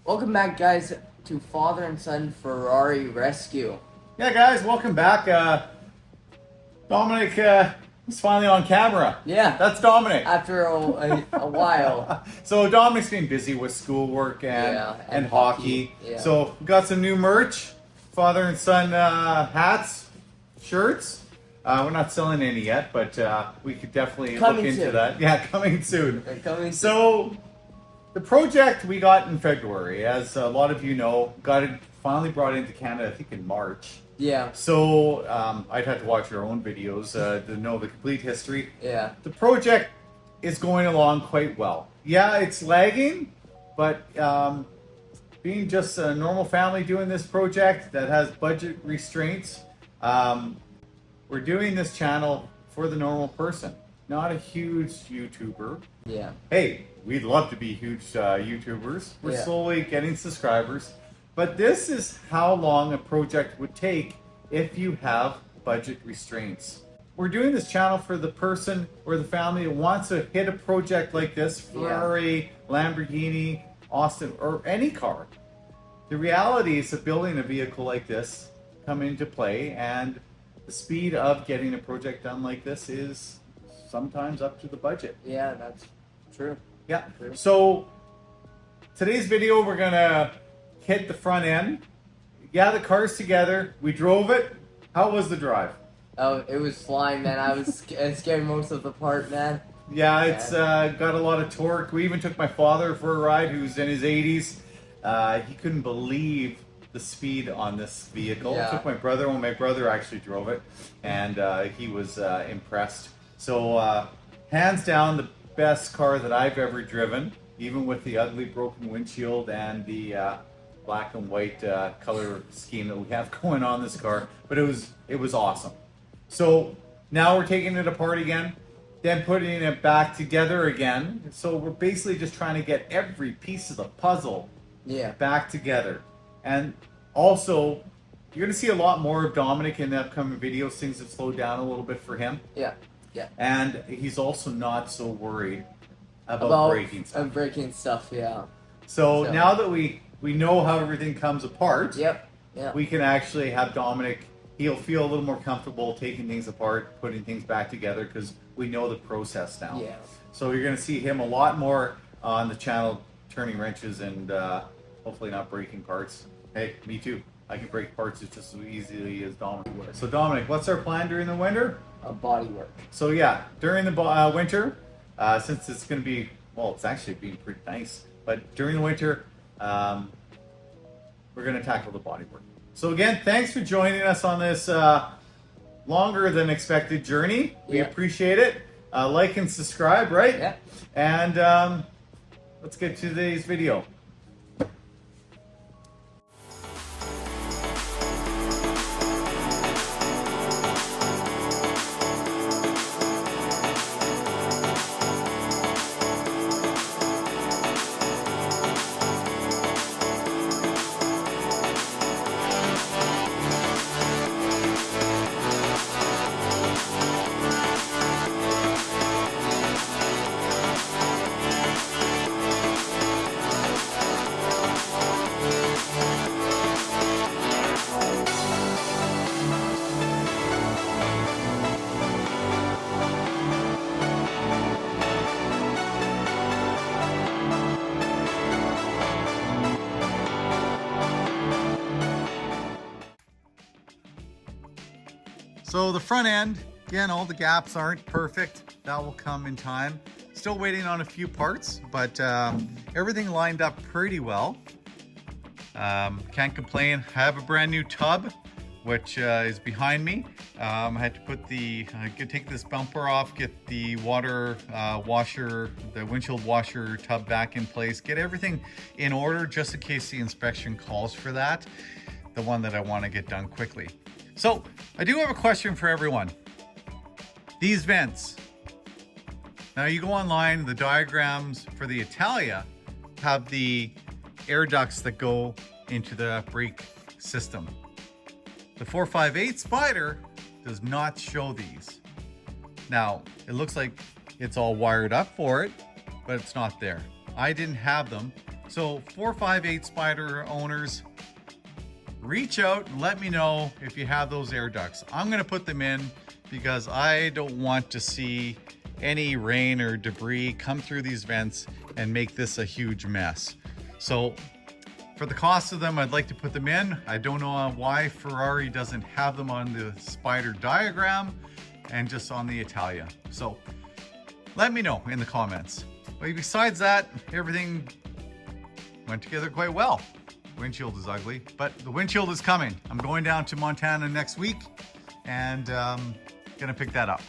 Welcome back, guys, to Father and Son Ferrari Rescue. Yeah, guys, welcome back. Dominic is finally on camera. Yeah. That's Dominic. After a while. So Dominic's been busy with schoolwork and hockey. Yeah. So we got some new merch, Father and Son hats, shirts. We're not selling any yet, but we could definitely Coming look into soon. that. Yeah, coming soon. They're coming So the project we got in February, as a lot of you know, got it finally brought into Canada, I think in March. Yeah. So I'd have to watch your own videos to know the complete history. Yeah. The project is going along quite well. Yeah, it's lagging, but being just a normal family doing this project that has budget restraints, we're doing this channel for the normal person, not a huge YouTuber. Yeah. Hey, we'd love to be huge YouTubers. We're slowly getting subscribers. But this is how long a project would take if you have budget restraints. We're doing this channel for the person or the family that wants to hit a project like this, Ferrari, Lamborghini, Austin, or any car. The realities of building a vehicle like this come into play, and the speed of getting a project done like this is sometimes up to the budget. Yeah, that's true. Yeah. True. So today's video, we're gonna hit the front end. Yeah, the car's together. We drove it. How was the drive? Oh, it was flying, man. I was scared most of the part, man. Yeah, it's got a lot of torque. We even took my father for a ride, who's in his 80s. He couldn't believe the speed on this vehicle. Yeah. Took my brother when my brother actually drove it, and he was impressed. So hands down, the best car that I've ever driven, even with the ugly broken windshield and the black and white color scheme that we have going on this car. But it was awesome. So now we're taking it apart again, then putting it back together again. So we're basically just trying to get every piece of the puzzle back together. And also, you're going to see a lot more of Dominic in the upcoming videos. Things have slowed down a little bit for him. Yeah. Yeah. And he's also not so worried about breaking stuff. Breaking stuff, yeah. So now that we know how everything comes apart, we can actually have Dominic, he'll feel a little more comfortable taking things apart, putting things back together, because we know the process now. Yeah. So you're going to see him a lot more on the channel, turning wrenches and hopefully not breaking parts. Hey, me too. I can break parts just as easily as Dominic would. So Dominic, what's our plan during the winter? Body work. So yeah, during the winter, since it's going to be, well, it's actually being pretty nice, but during the winter, we're going to tackle the body work. So again, thanks for joining us on this longer than expected journey. We appreciate it. Like and subscribe, right? Yeah. And let's get to today's video. So the front end, again, all the gaps aren't perfect. That will come in time. Still waiting on a few parts, but everything lined up pretty well. Can't complain. I have a brand new tub, which is behind me. I had to put take this bumper off, get the water washer, the windshield washer tub back in place, get everything in order just in case the inspection calls for that, the one that I want to get done quickly. So I do have a question for everyone. These vents. Now you go online, the diagrams for the Italia have the air ducts that go into the brake system. The 458 Spider does not show these. Now, it looks like it's all wired up for it, but it's not there. I didn't have them, So 458 Spider owners, reach out and let me know if you have those air ducts. I'm gonna put them in because I don't want to see any rain or debris come through these vents and make this a huge mess. So for the cost of them, I'd like to put them in. I don't know why Ferrari doesn't have them on the Spider diagram and just on the Italia. So let me know in the comments. But besides that, everything went together quite well. Windshield is ugly, but the windshield is coming. I'm going down to Montana next week and gonna pick that up.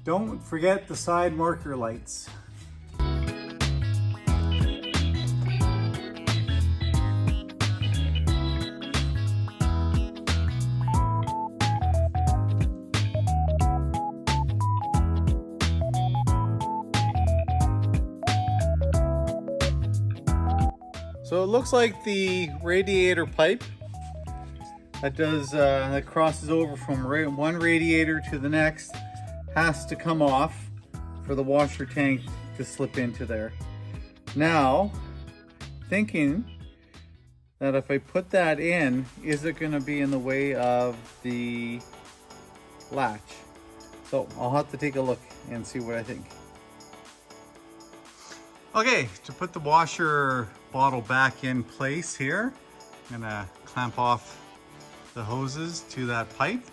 Don't forget the side marker lights. So it looks like the radiator pipe that crosses over from one radiator to the next has to come off for the washer tank to slip into there. Now, thinking that if I put that in, is it gonna be in the way of the latch? So I'll have to take a look and see what I think. Okay, to put the washer bottle back in place here, I'm gonna clamp off the hoses to that pipe,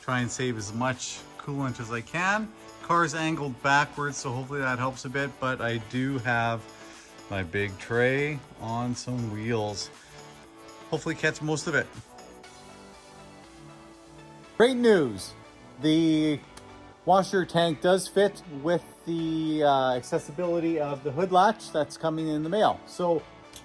try and save as much coolant as I can. Car's angled backwards, so hopefully that helps a bit, but I do have my big tray on some wheels. Hopefully catch most of it. Great news. The washer tank does fit with the accessibility of the hood latch that's coming in the mail. So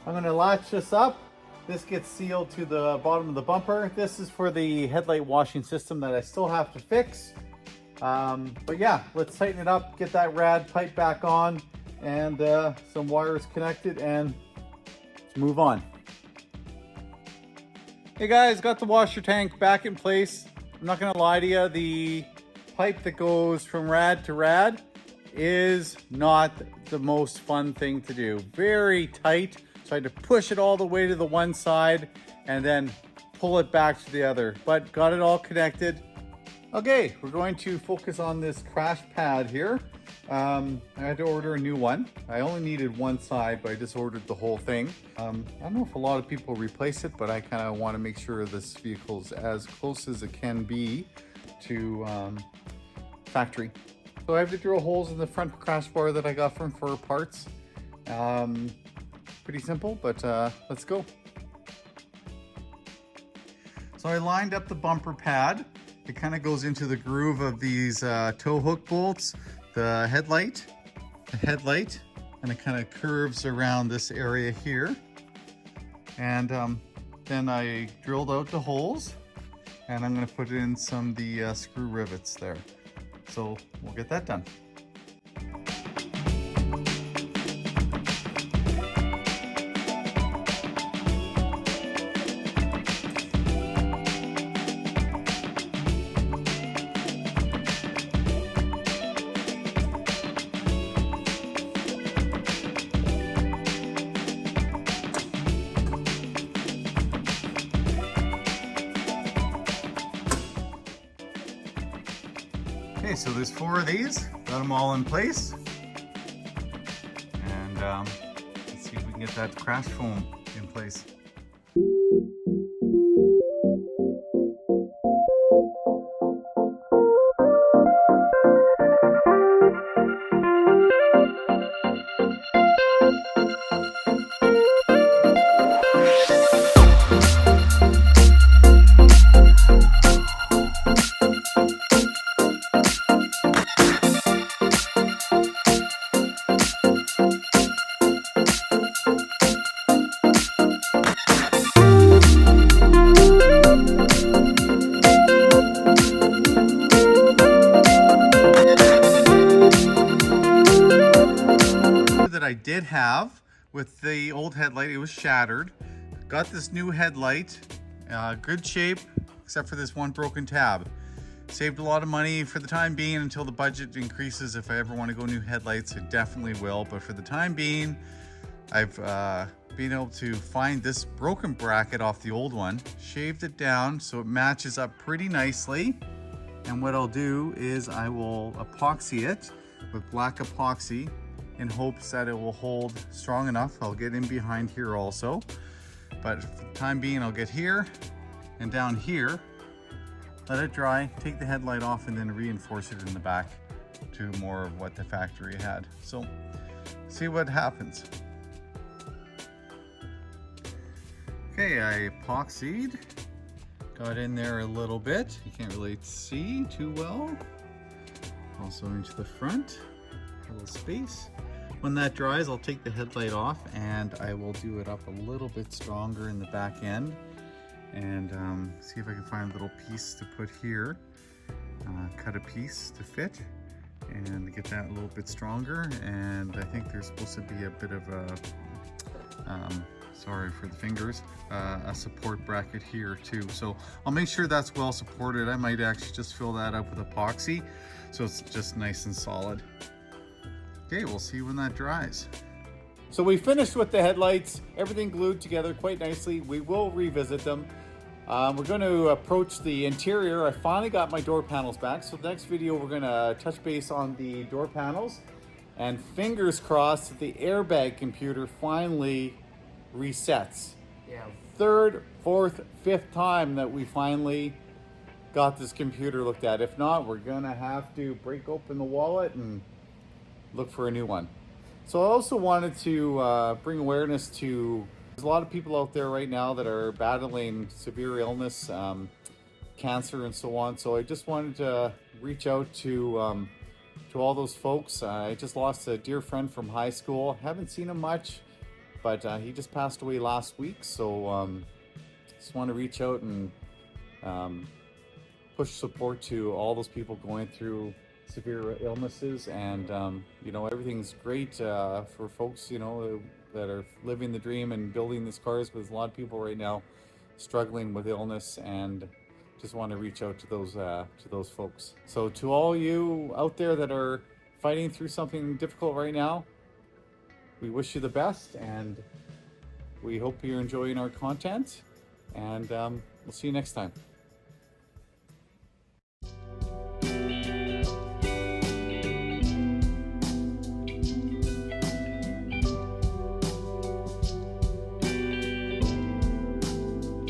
I'm gonna latch this up. This gets sealed to the bottom of the bumper. This is for the headlight washing system that I still have to fix. But yeah, let's tighten it up, get that rad pipe back on, and some wires connected, and let's move on. Hey guys, got the washer tank back in place. I'm not gonna lie to you, the pipe that goes from rad to rad is not the most fun thing to do. Very tight, so I had to push it all the way to the one side and then pull it back to the other, but got it all connected. Okay, we're going to focus on this crash pad here. I had to order a new one. I only needed one side, but I just ordered the whole thing. I don't know if a lot of people replace it, but I kind of want to make sure this vehicle is as close as it can be to factory. So I have to drill holes in the front crash bar that I got from Fur Parts. Pretty simple, but let's go. So I lined up the bumper pad. It kind of goes into the groove of these tow hook bolts, the headlight, and it kind of curves around this area here. And then I drilled out the holes, and I'm going to put in some of the screw rivets there. So we'll get that done. Okay, so there's 4 of these. Got them all in place. And let's see if we can get that crash foam in place. That I did have with the old headlight, it was shattered. Got this new headlight, good shape except for this one broken tab. Saved a lot of money for the time being until the budget increases. If I ever want to go new headlights, I definitely will, but for the time being I've been able to find this broken bracket off the old one, shaved it down so it matches up pretty nicely. And what I'll do is I will epoxy it with black epoxy in hopes that it will hold strong enough. I'll get in behind here also, but for the time being I'll get here and down here, let it dry, take the headlight off, and then reinforce it in the back to more of what the factory had. So see what happens. Okay, I epoxied, got in there a little bit. You can't really see too well. Also into the front, a little space. When that dries, I'll take the headlight off and I will do it up a little bit stronger in the back end, and see if I can find a little piece to put here. Cut a piece to fit and get that a little bit stronger. And I think there's supposed to be a bit of a, sorry for the fingers, a support bracket here too. So I'll make sure that's well supported. I might actually just fill that up with epoxy so it's just nice and solid. Okay, we'll see when that dries. So we finished with the headlights, everything glued together quite nicely. We will revisit them. We're going to approach the interior. I finally got my door panels back. So the next video, we're going to touch base on the door panels, and fingers crossed that the airbag computer finally resets. Yeah. 3rd, 4th, 5th time that we finally got this computer looked at. If not, we're going to have to break open the wallet and look for a new one. So I also wanted to bring awareness to, there's a lot of people out there right now that are battling severe illness, cancer and so on. So I just wanted to reach out to all those folks. I just lost a dear friend from high school. Haven't seen him much, but he just passed away last week. So just want to reach out and push support to all those people going through severe illnesses. And you know, everything's great for folks, you know, that are living the dream and building these cars, but there's a lot of people right now struggling with illness, and just want to reach out to those folks. So to all you out there that are fighting through something difficult right now, we wish you the best, and we hope you're enjoying our content, and we'll see you next time.